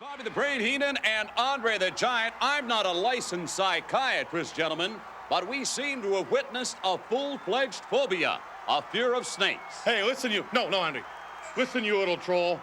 Bobby the Brain Heenan and Andre the Giant. I'm not a licensed psychiatrist, gentlemen, but we seem to have witnessed a full-fledged phobia, a fear of snakes. Hey, listen, you. No, Andre. Listen, you little troll.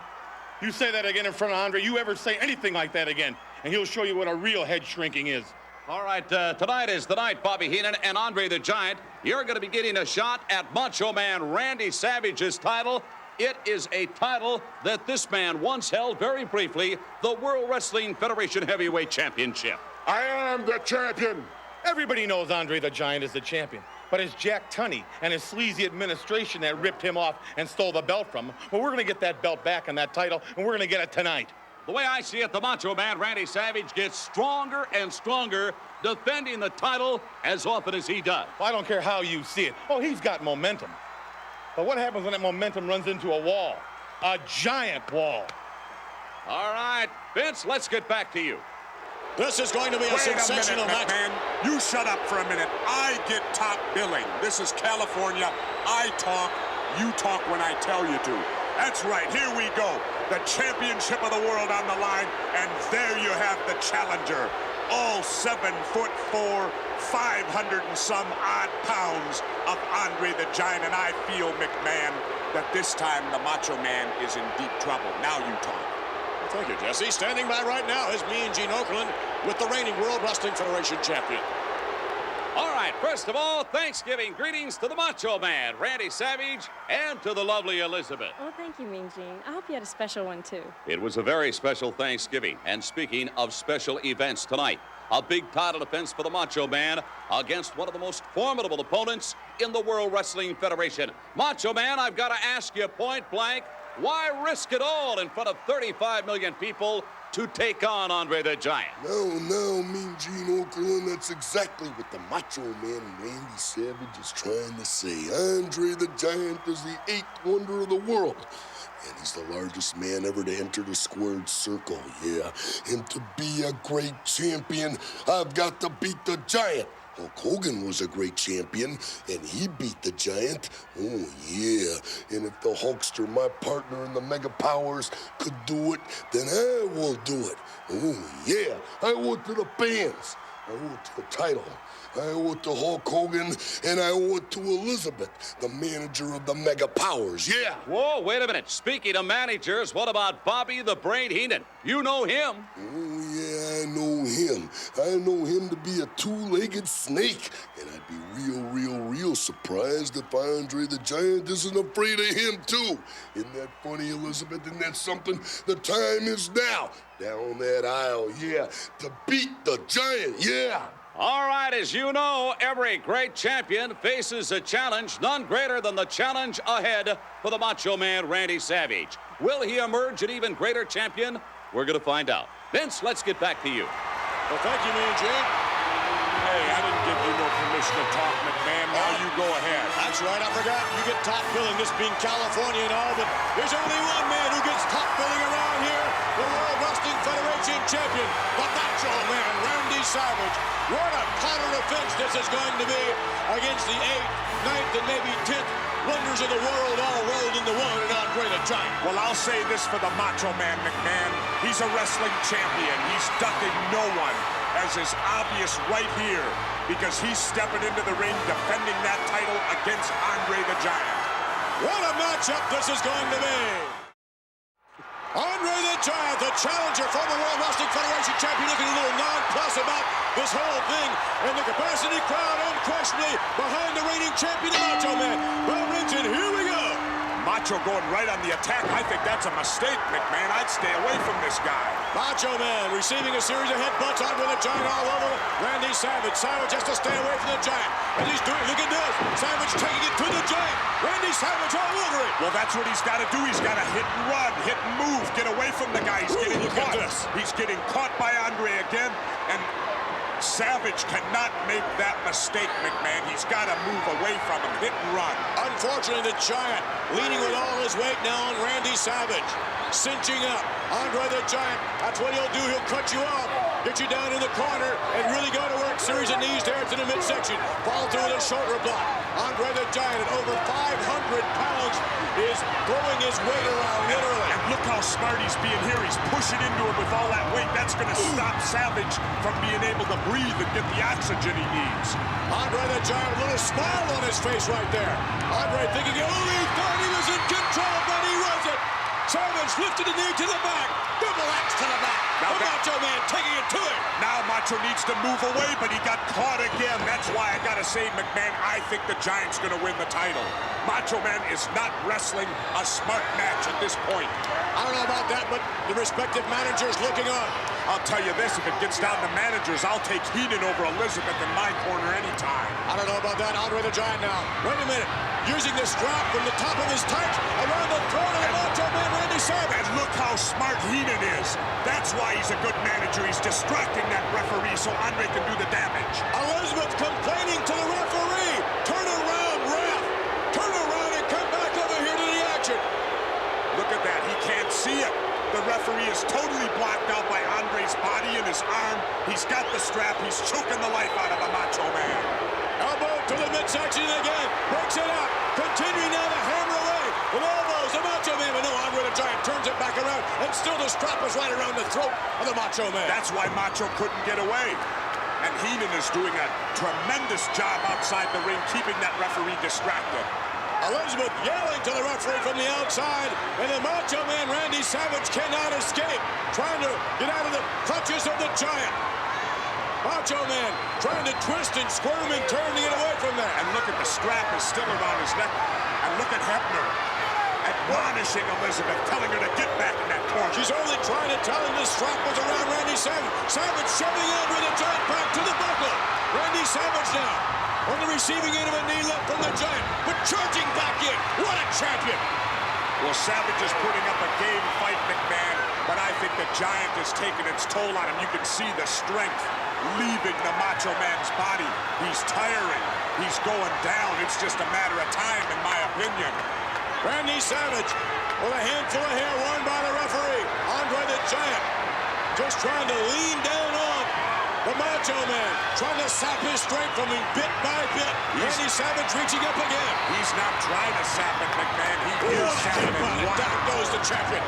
You say that again in front of Andre, you ever say anything like that again, and he'll show you what a real head shrinking is. All right, tonight is the night, Bobby Heenan and Andre the Giant. You're going to be getting a shot at Macho Man Randy Savage's title. It is a title that this man once held very briefly, the World Wrestling Federation Heavyweight Championship. I am the champion. Everybody knows Andre the Giant is the champion, but it's Jack Tunney and his sleazy administration that ripped him off and stole the belt from him. Well, we're going to get that belt back and that title, and we're going to get it tonight. The way I see it, the Macho Man Randy Savage gets stronger and stronger, defending the title as often as he does. Well, I don't care how you see it. Oh, he's got momentum. But what happens when that momentum runs into a wall? A giant wall. All right, Vince, let's get back to you. This is going to be a sensational match. Man, you shut up for a minute. I get top billing. This is California. I talk, you talk when I tell you to. That's right, here we go. The championship of the world on the line, and there you have the challenger. All 7'4", 500 and some odd pounds of Andre the Giant, and I feel, McMahon, that this time the Macho Man is in deep trouble. Now you talk. Well, thank you, Jesse. Standing by right now is me and Gene Okerlund with the reigning World Wrestling Federation champion. All right, first of all, Thanksgiving greetings to the Macho Man, Randy Savage, and to the lovely Elizabeth. Oh, thank you, Mean Gene. I hope you had a special one, too. It was a very special Thanksgiving. And speaking of special events tonight, a big title defense for the Macho Man against one of the most formidable opponents in the World Wrestling Federation. Macho Man, I've got to ask you point blank, why risk it all in front of 35 million people to take on Andre the Giant? No, Mean Gene Okerlund, that's exactly what the Macho Man Randy Savage is trying to say. Andre the Giant is the 8th wonder of the world. And he's the largest man ever to enter the squared circle, yeah. And to be a great champion, I've got to beat the Giant. Hulk Hogan was a great champion, and he beat the Giant. Oh, yeah. And if the Hulkster, my partner in the Mega Powers, could do it, then I will do it. Oh, yeah. I owe it to the fans. I owe it to the title. I owe it to Hulk Hogan, and I owe it to Elizabeth, the manager of the Mega Powers, yeah. Whoa, wait a minute. Speaking of managers, what about Bobby the Brain Heenan? You know him. Oh, yeah, I know him. I know him to be a two-legged snake, and I'd be real surprised if Andre the Giant isn't afraid of him, too. Isn't that funny, Elizabeth? Isn't that something? The time is now. Down that aisle, yeah, to beat the Giant, yeah. All right, as you know, every great champion faces a challenge none greater than the challenge ahead for the Macho Man Randy Savage. Will he emerge an even greater champion? We're going to find out. Vince, let's get back to you. Well, thank you, Mean Gene. Hey, I didn't give you no permission to talk, McMahon. Now you go ahead. That's right, I forgot. You get top billing, this being California and all, but there's only one man who gets top billing around here, the World Wrestling Federation champion, the Macho Man, Randy Savage. What a title defense this is going to be against the 8th, 9th, and maybe 10th wonders of the world all rolled into one in Andre the Giant. Well, I'll say this for the Macho Man, McMahon. He's a wrestling champion. He's ducking no one, as is obvious right here, because he's stepping into the ring defending that title against Andre the Giant. What a matchup this is going to be. Andre the Giant, the challenger, former World Wrestling Federation champion, looking a little nonplussed about this whole thing. And the capacity crowd unquestionably behind the reigning champion, the Macho Man. Well, Vincent, here we go. Macho going right on the attack. I think that's a mistake, McMahon. I'd stay away from this guy. Macho Man receiving a series of headbutts onto the Giant all over Randy Savage. Savage has to stay away from the Giant. And he's doing, look at this. Savage taking it to the Giant. Randy Savage all over it. Well, that's what he's got to do. He's got to hit and run, hit and move, get away from the guy. He's getting caught. He's getting caught by Andre again. And Savage cannot make that mistake, McMahon. He's got to move away from him, hit and run. Unfortunately, the Giant leaning with all his weight now on Randy Savage. Cinching up. Andre the Giant, that's what he'll do. He'll cut you off, get you down in the corner, and really go to work. Series of knees there to the midsection. Follow through with a shoulder block. Andre the Giant at over 500 pounds is throwing his weight around, literally. And look how smart he's being here. He's pushing into him with all that weight. That's going to stop Savage from being able to breathe and get the oxygen he needs. Andre the Giant, a little smile on his face right there. Andre thinking, oh, he thought he was in control, but he wasn't. Savage lifted the knee to the back. Double axe to the back. Now the Macho Man taking it to him. Now Macho needs to move away, but he got caught again. That's why I got to say, McMahon, I think the Giant's going to win the title. Macho Man is not wrestling a smart match at this point. I don't know about that, but the respective managers looking on. I'll tell you this, if it gets down to managers, I'll take Heenan over Elizabeth in my corner anytime. I don't know about that. Andre the Giant now. Wait a minute. Using the strap from the top of his tights around the throat of the Macho Man, Randy Savage. And look how smart Heenan is. That's why he's a good manager. He's distracting that referee so Andre can do the damage. Elizabeth complaining to the referee. Turn around, ref. Turn around and come back over here to the action. Look at that. He can't see it. The referee is totally blocked out by Andre's body and his arm. He's got the strap. He's choking the life out of the Macho Man. Elbow to the midsection again. Breaks it out. Continuing now to hammer away. With elbows, the Macho Man. But no, Andre the Giant turns it back around. And still the strap is right around the throat of the Macho Man. That's why Macho couldn't get away. And Heenan is doing a tremendous job outside the ring, keeping that referee distracted. Elizabeth yelling to the referee from the outside, and the Macho Man, Randy Savage, cannot escape, trying to get out of the clutches of the Giant. Macho Man trying to twist and squirm and turn to get away from that. And look at the strap is still around his neck. And look at Hebner admonishing Elizabeth, telling her to get back in that corner. She's only trying to tell him the strap was around Randy Savage. Savage shoving Andre the Giant back to the buckle. Randy Savage now on the receiving end of a knee left from the Giant, but charging back in. What a champion! Well, Savage is putting up a game fight, McMahon, but I think the Giant is taking its toll on him. You can see the strength leaving the Macho Man's body. He's tiring. He's going down. It's just a matter of time, in my opinion. Randy Savage with a handful of hair worn by the referee. Andre the Giant just trying to lean down on the Macho Man, trying to sap his strength from him bit by bit. Randy Savage reaching up again. He's not trying to sap it, McMahon. He is sapping it. Down goes the champion.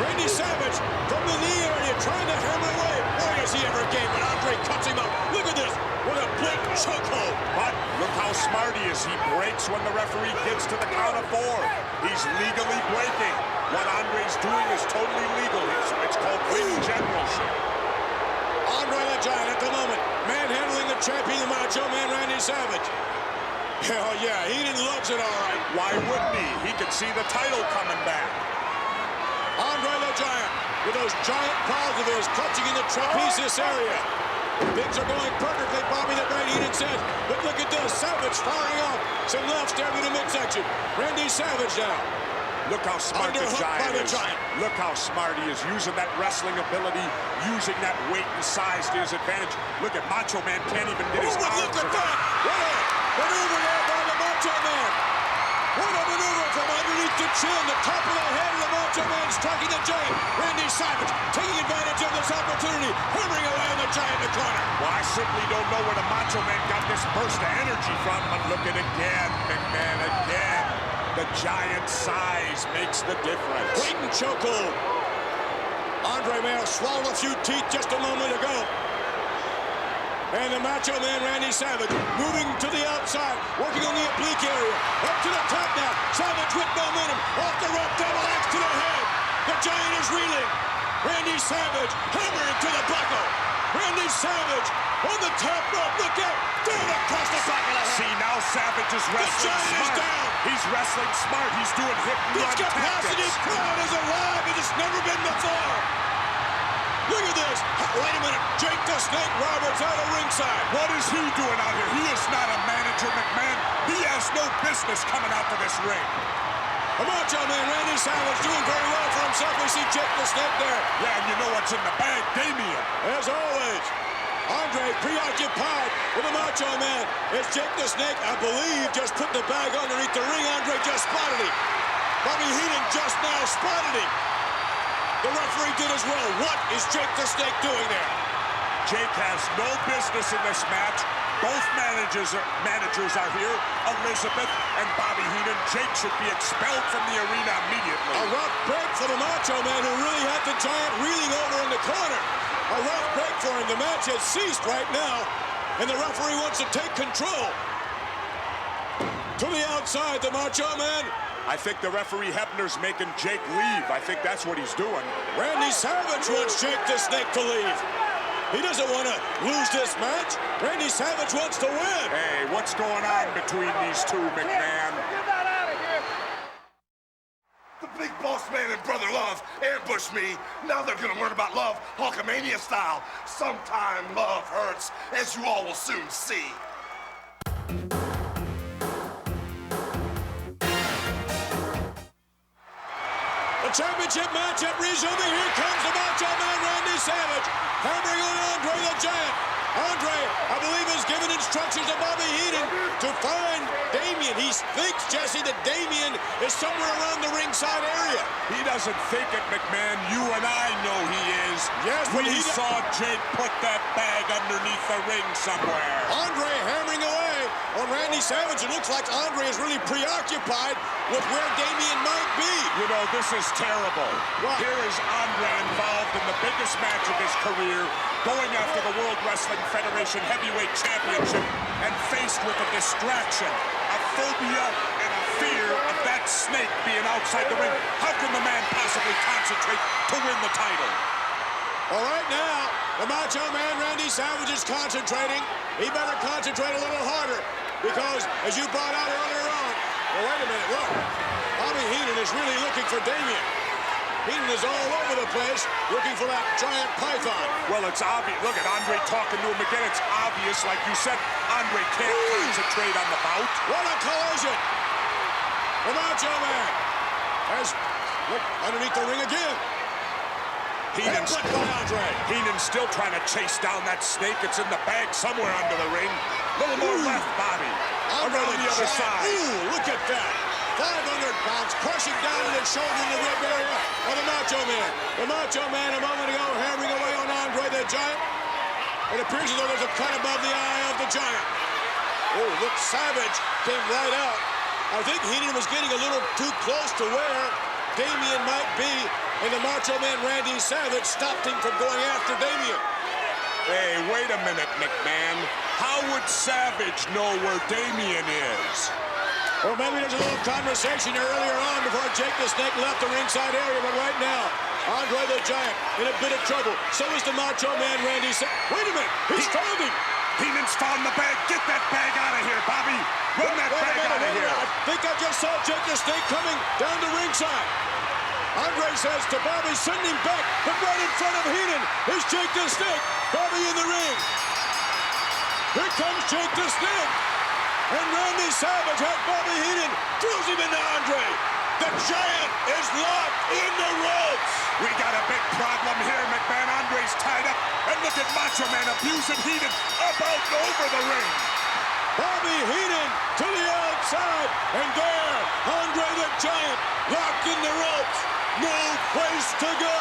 Randy Savage from the knee area trying to hammer away. Boy, has he ever game, but Andre cuts him up. Look at this. What a blatant chokehold. But look how smart he is. He breaks when the referee gets to the count of 4. He's legally breaking. What Andre's doing is totally legal. It's called ring generalship. Andre the Giant at the moment, manhandling the champion, the Macho Man, Randy Savage. Hell yeah, Heenan loves it all right. Why wouldn't he? He could see the title coming back. Andre the Giant with those giant paws of his clutching in the trapezius area. Things are going perfectly, Bobby, the Great Heenan says. But look at this, Savage firing off some left there in the midsection. Randy Savage now. Look how smart the Giant is. Look how smart he is, using that wrestling ability, using that weight and size to his advantage. Look at Macho Man can't even get his arms. Look at that! What a maneuver there by the Macho Man. What a maneuver from underneath the chin, the top of the head of the Macho Man striking the Giant. Randy Savage taking advantage of this opportunity, hammering away on the Giant in the corner. Well, I simply don't know where the Macho Man got this burst of energy from, but look at it again, McMahon, again. The Giant's size makes the difference. Blatant chokehold. Andre may have swallowed a few teeth just a moment ago. And the Macho Man, Randy Savage, moving to the outside, working on the oblique area. Up to the top now. Savage with momentum. Off the rope, double axe to the head. The Giant is reeling. Randy Savage hammering to the buckle. Randy Savage on the top rope. Look out. Down across the back of the head. See, now Savage is wrestling Giant smart. is down. He's wrestling smart. He's doing hit and This run capacity tactics. crowd is alive as it's never been before. Look at this. Wait a minute. Jake the Snake Roberts out of ringside. What is he doing out here? He is not a manager, McMahon. He has no business coming out to this ring. The Macho Man, Randy Savage, doing very well for himself. We see Jake the Snake there. Yeah, and you know what's in the bag, Damien. As always, Andre preoccupied with the Macho Man. As Jake the Snake, I believe, just put the bag underneath the ring. Andre just spotted him. Bobby Heenan just now spotted him. The referee did as well. What is Jake the Snake doing there? Jake has no business in this match. Both managers are here, Elizabeth and Bobby Heenan. Jake should be expelled from the arena immediately. A rough break for the Macho Man, who really had the Giant reeling over in the corner. A rough break for him. The match has ceased right now, and the referee wants to take control. To the outside, the Macho Man. I think the referee Hebner's making Jake leave. I think that's what he's doing. Randy Savage wants Jake the Snake to leave. He doesn't want to lose this match. Randy Savage wants to win. Hey, what's going on between these two, McMahon? Get that out of here! The big boss man and Brother Love ambushed me. Now they're gonna learn about love, Hulkamania style. Sometime love hurts, as you all will soon see. The championship matchup resuming. Here comes the Macho Man, Randy Savage, hammering on Andre the Giant. Andre, I believe, has given instructions to Bobby Heenan to find Damien. He thinks, Jesse, that Damien is somewhere around the ringside area. He doesn't think it, McMahon. You and I know he is. Yes, when but he saw Jake put that bag underneath the ring somewhere. Andre hammering away on Randy Savage. It looks like Andre is really preoccupied with where Damien might be. You know, this is terrible. What? Here is Andre involved in the biggest match of his career, going after the World Wrestling Federation Heavyweight Championship, and faced with a distraction, a phobia, and a fear of that snake being outside the ring. How can the man possibly concentrate to win the title? All right, now, the Macho Man, Randy Savage, is concentrating. He better concentrate a little harder, because, as you brought out earlier on, well, wait a minute, look. Bobby Heenan is really looking for Damien. Heenan is all over the place looking for that giant python. Well, it's obvious. Look at Andre talking to him again. It's obvious, like you said, Andre can't concentrate on the bout. What a collision! The Macho Man has looked underneath the ring again. Heenan's Heenan's still trying to chase down that snake. It's in the bag somewhere under the ring. A little more left, Bobby. Around the other side. Ooh, look at that. 500 pounds crushing down in his shoulder in the rib area of the Macho Man. The Macho Man a moment ago hammering away on Andre the Giant. It appears as though there's a cut above the eye of the Giant. Oh, look, Savage came right out. I think Heenan was getting a little too close to where Damien might be, and the Macho Man, Randy Savage, stopped him from going after Damien. Hey, wait a minute, McMahon. How would Savage know where Damien is? Or maybe there's a little conversation earlier on before Jake the Snake left the ringside area, but right now, Andre the Giant in a bit of trouble. So is the Macho Man, Randy Savage. Wait a minute, he's found him. Heenan's found the bag. Get that bag out of here, Bobby. Run that bag out of here. I think I just saw Jake the Snake coming down the ringside. Andre says to Bobby, send him back, but right in front of Heenan is Jake the Snake. Bobby in the ring. Here comes Jake the Snake. And Randy Savage had Bobby Heenan, throws him into Andre. The Giant is locked in the ropes. We got a big problem here, McMahon. Andre's tied up. And look at Macho Man abusing Heenan up, out, and over the ring. Bobby Heenan to the outside. And there, Andre the Giant locked in the ropes. No place to go.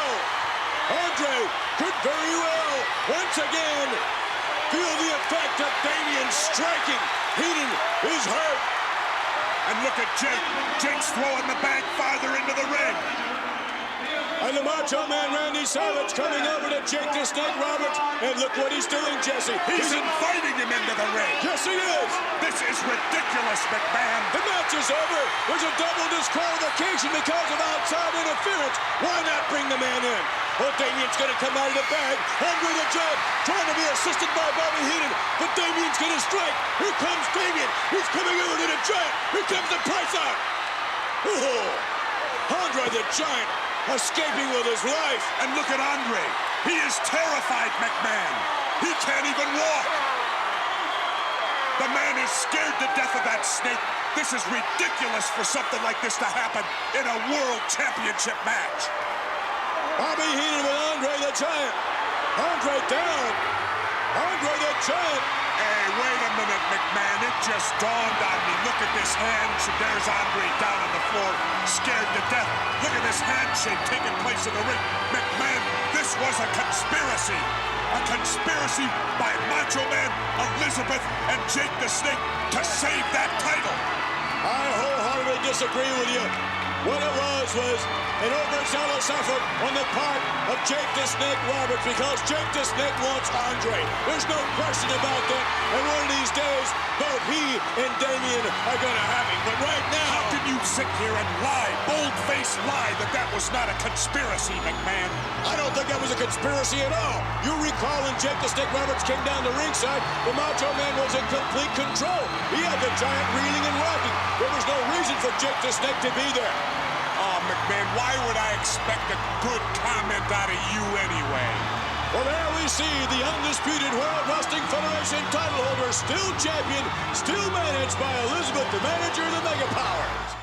Andre could very well, once again, feel the effect of Damien striking. Heenan is hurt. And look at Jake. Jake's throwing the bag farther into the ring. And the Macho Man, Randy Savage, coming over to Jake the Snake Roberts. And look what he's doing, Jesse. He's inviting him into the ring. Yes, he is. This is ridiculous, McMahon. The match is over. There's a double disqualification because of outside interference. Why not bring the man in? Oh, Damien's going to come out of the bag. Andre the Giant trying to be assisted by Bobby Heenan. But Damien's going to strike. Here comes Damien. He's coming over to the Giant. Here comes the Python. Oh, Andre the Giant escaping with his life. And look at Andre. He is terrified, McMahon. He can't even walk. The man is scared to death of that snake. This is ridiculous for something like this to happen in a world championship match. Bobby Heenan with Andre the Giant. Andre down. Andre the Giant Hey, wait a minute, McMahon. It just dawned on me. Look at this hand. There's Andre down on the floor, scared to death. Look at this handshake taking place in the ring. McMahon, this was a conspiracy. A conspiracy by Macho Man, Elizabeth, and Jake the Snake to save that title. I wholeheartedly disagree with you. What it was an overzealous effort on the part of Jake the Snake Roberts, because Jake the Snake wants Andre. There's no question about that. And one of these days, both he and Damian are going to have him. But right now... How can you sit here and lie, bold-faced lie, that was not a conspiracy, McMahon? I don't think that was a conspiracy at all. You recall when Jake the Snake Roberts came down the ringside, the Macho Man was in complete control. He had the giant reeling and rocking. There was no reason for Jake the Snake to be there. Oh, McMahon, why would I expect a good comment out of you anyway? Well, there we see the undisputed World Wrestling Federation title holder, still champion, still managed by Elizabeth, the manager of the Mega Powers.